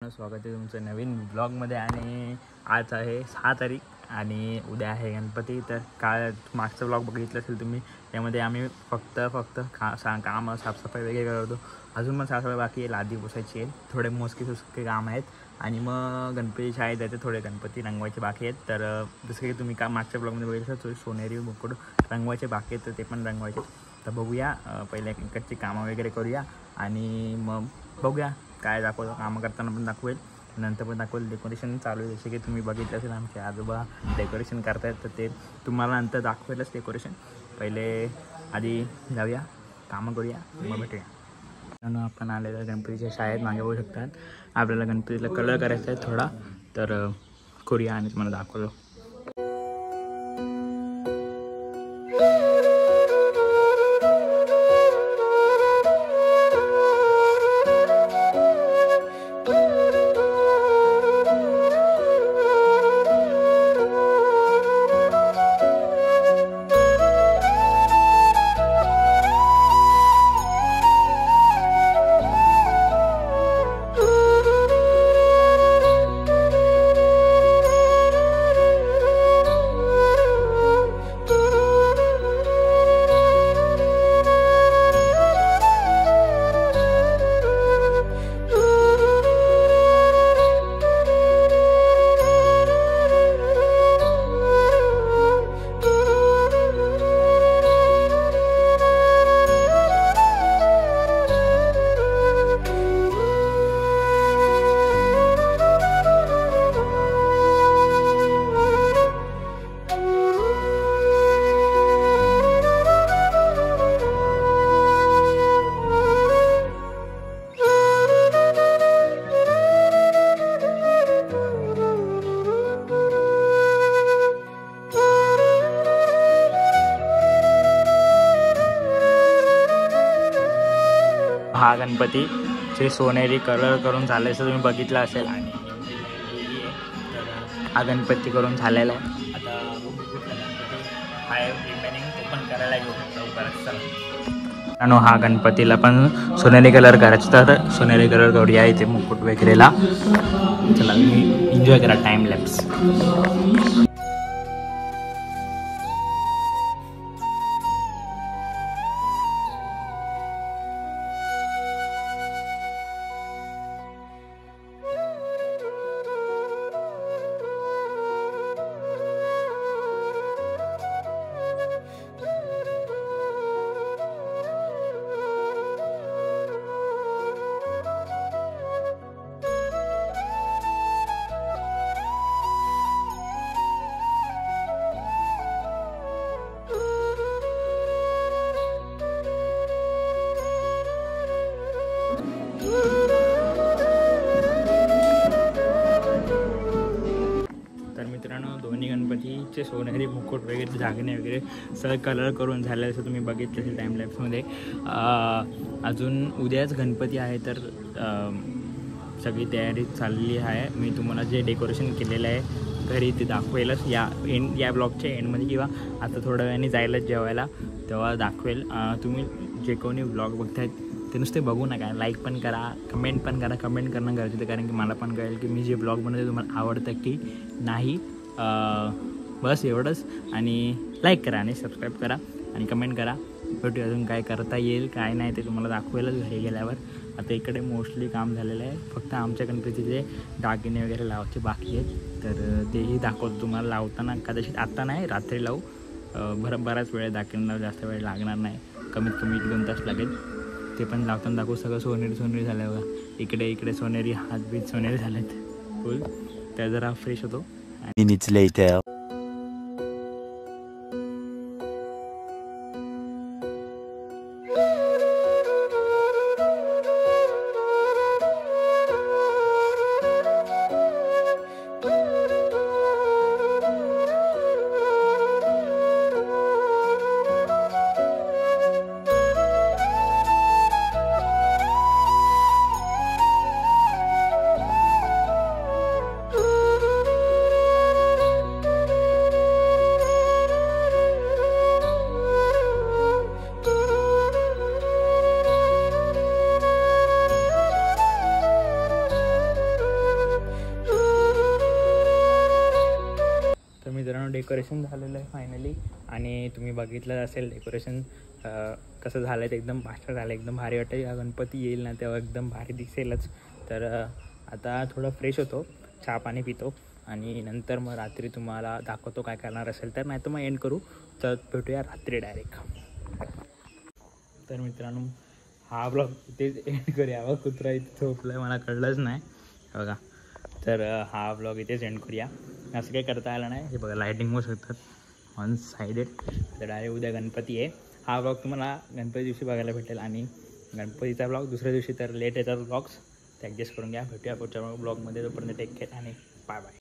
स्वागत आहे तुमचं नवीन ब्लॉगमध्ये। आणि आज आहे 6 तारीख आणि उद्या आहे गणपती। तर काल मागचा ब्लॉग बघितला असेल तुम्ही, त्यामध्ये आम्ही फक्त काम साफसफाई वगैरे करत होतो। अजून पण साफसफाई बाकी आहे, लादी पुसायची आहे, थोडे मोजके काम आहेत आणि मग गणपती शाळेत जायचे, थोडे गणपती रंगवायचे बाकी आहेत। तर जसं की तुम्ही मागच्या ब्लॉगमध्ये बघितलं तर सोनेरी मुकुट रंगवायचे बाकी आहेत, तर ते पण रंगवायचे। तर बघूया, पहिले इकडची कामं वगैरे करूया आणि मग बघूया काय दाखवतो। कामं करताना पण दाखवेल, नंतर पण दाखवेल। डेकोरेशन चालू आहे, जसे की तुम्ही बघितलं असेल आमचे आजोबा डेकोरेशन करतायत, तर ते तुम्हाला नंतर दाखवेलच डेकोरेशन। पहिले आधी जाऊया, कामं करूया, मग भेटूया। आपण आलेलं गणपतीच्या शाळेत, मागे बघू शकतात। आपल्याला गणपतीला कलर करायचा आहे थोडा, तर करूया आणि तुम्हाला दाखवतो। हा गणपती जे सोनेरी कलर करून झाले असं तुम्ही बघितलं असेल, आणि हा गणपती करून झालेला आहे। आता हाय रिमेनिंग तो पण करायला घेऊ लवकरच। आणि हा गणपतीला पण सोनेरी कलर करायचा, तर सोनेरी कलर करूया इथे मुकुट वगैरेला। चला मी एन्जॉय करा टाइम लॅप्स। मित्रांनो, दोन्ही गणपतीचे सोनेरी मुकुट वगैरे झाकणे वगैरे सगळं कलर करून झालं असं तुम्ही बघितलं असेल टाईमलॅप्समध्ये। अजून उद्याच गणपती आहे, तर सगळी तयारी चाललेली आहे। मी तुम्हाला जे डेकोरेशन केलेलं आहे घरी ते दाखवेलच या ब्लॉगच्या एंडमध्ये, किंवा आता थोड्या वेळाने जायलाच जेवायला तेव्हा दाखवेल। तुम्ही जे कोणी ब्लॉग बघतायत ते नुसते बघू नका, लाईक पण करा, कमेंट पण करा। कमेंट करणं गरजेचं आहे, कारण की मला पण कळेल की मी जे ब्लॉग बनवते तुम्हाला आवडतं की नाही। बस एवढंच, आणि लाईक करा आणि सबस्क्राईब करा आणि कमेंट करा। भेटू अजून काय करता येईल काय नाही ते तुम्हाला दाखवेलच घरी गेल्यावर। आता इकडे मोस्टली काम झालेलं आहे, फक्त आमच्या गणपतीचे दागिने वगैरे लावायचे बाकी आहेत, तर तेही दाखवतो तुम्हाला लावताना। कदाचित आत्ता नाही, रात्री लावू, बराच वेळ दागिन्याला जास्त वेळ लागणार नाही, कमीत कमी 1-2 तास लागेल। ते पण लावताना दाखवू। सगळं सोनेरी झालं बघा, इकडे सोनेरी हातबीत सोनेरी झालेत फुल, त्या जरा फ्रेश होतो। Minutes later. मित्रांनो डेकोरेशन झालेलं आहे फायनली आणि तुम्ही बघितलं असेल डेकोरेशन कसं झालं आहे. ते एकदम फास्ट झालं, एकदम भारी वाटतं. या गणपती येईल ना तेव्हा एकदम भारी दिसेलच. तर आता थोडं फ्रेश होतो, चहा पाणी पितो आणि नंतर मग रात्री तुम्हाला दाखवतो काय करणार असेल तर, नाही तर मग एंड करू. तर भेटूया रात्री डायरेक्ट. तर मित्रांनो हा ब्लॉग इथेच एंड करूया. व कुत्रा इथे झोपला आहे, मला कळलंच नाही बघा. तर हा ब्लॉग इथेच एंड करूया. असं काही करता आलं नाही. हे बघा लायटिंग होऊ शकतात वन सायडेड. तर डायरेक्ट उद्या गणपती आहे. हा ब्लॉग तुम्हाला गणपती दिवशी बघायला भेटेल आणि गणपतीचा ब्लॉग दुसऱ्या दिवशी तर लेट येतात ब्लॉग्स, ते ॲडजस्ट करून घ्या. भेटूया पुढच्या ब्लॉगमध्ये. तोपर्यंत टेक केअर आणि बाय बाय.